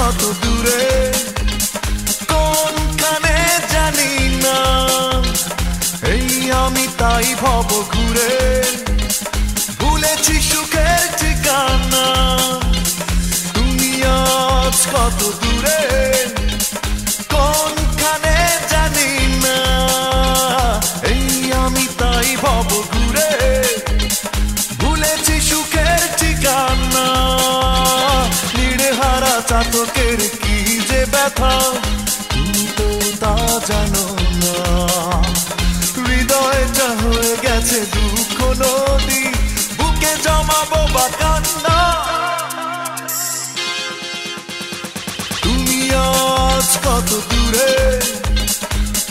কত দূরে কোনখানে জানি না এই আমি তাই ভব ঘুরে ভুলেছি সুখের ঠিকানা তুমি আজ কত দূরে কোনখানে জানি না এই আমি তাই ভব ঘুরে ভুলেছি সুখের ঠিকানা নিড়েহারা চাতকের কি যে ব্যথা তুমি তো তা জানো না হৃদয়টা হয়ে গেছে দুঃখ নদী বুকে জমাবো বা কান্না তুমি আজ কত দূরে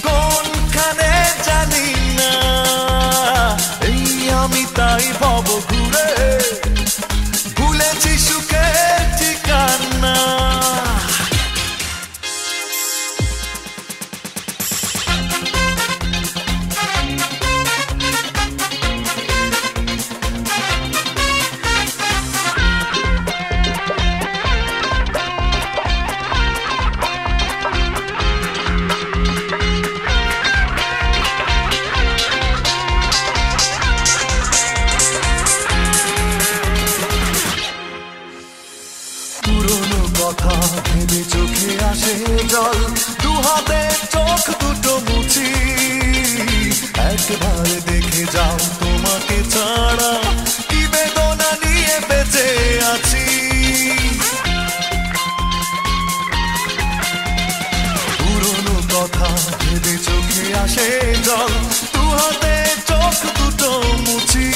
কোনখানে জানি না এই আমি তাই ভব ঘুরে ভুলেছি সুখের ঠিকানা পুরনো কথা ভেবে চোখে আসে জল দুহাতে চোখ দুটো মুছি একবার দেখে যাও তোমাকে ছাড়া কি বেদনা নিয়ে বেঁচে আছি পুরনো কথা ভেবে চোখে আসে জল দুহাতে চোখ দুটো মুছি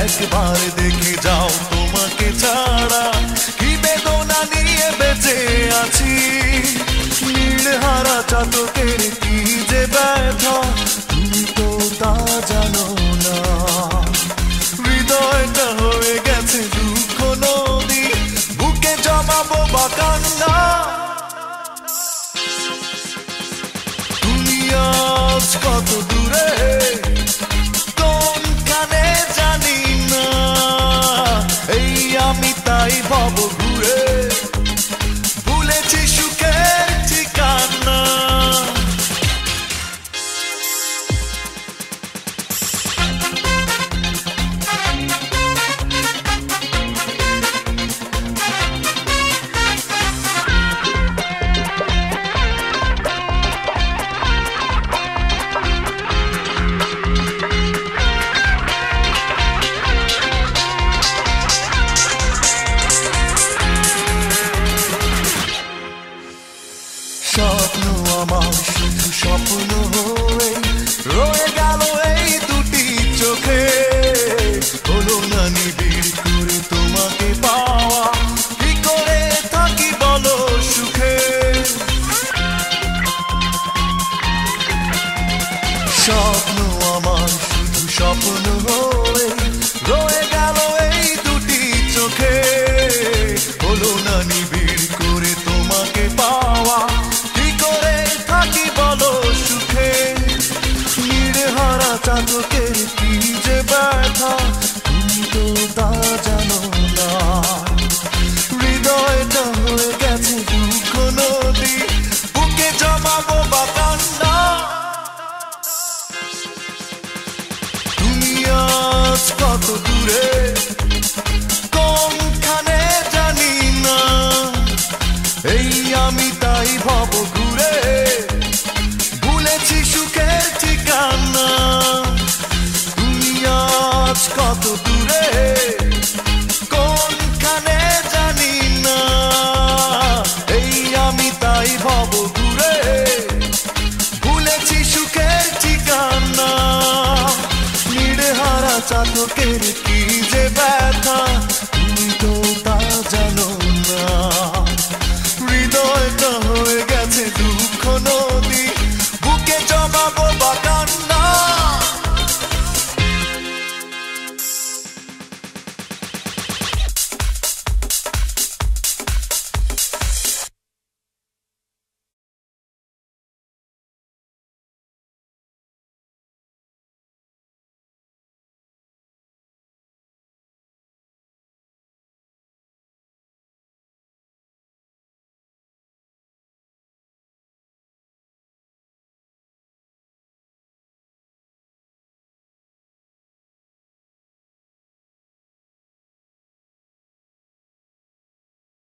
একবার দেখে যাও তোমাকে ছাড়া কি বেদনা নিয়ে বেঁচে আছি নীড়হারা চাতকের কি যে ব্যথা তুমি তো তা জানো না হৃদয়টা হয়ে গেছে দুঃখ নদী বুকে জমাবো বা কান্না তুমি আজ কত দূরে কোনখানে জানি না এই আমি তাই ভব ঘুরে ভুলেছি সুখের ঠিকানা স্বপ্ন আমার শুধু স্বপ্ন হয়ে রয়ে গেল এই দুটি চোখে হলো না নিবিড় করে তোমাকে পাওয়া কি করে থাকি বলো সুখে স্বপ্ন আমার শুধু স্বপ্ন হয়ে রয়ে গেল এই দুটি চোখে হলো না নিবিড় করে তোমাকে পাওয়া চাতকের কি যে ব্যথা তুমি তো তা জানো না হৃদয়টা হয়ে গেছে দুঃখ নদী বুকে জমাবো বা কান্না তুমি আজ কত দূরে কোনখানে জানি না এই আমি তাই ভব ঘুরে ভুলেছি সুখের ঠিকানা তুমি আজ কত দূরে কোনখানে জানি না এই আমি তাই ভব ঘুরে ভুলেছি সুখের ঠিকানা নিড়েহারা চাতকের কি যে ব্যথা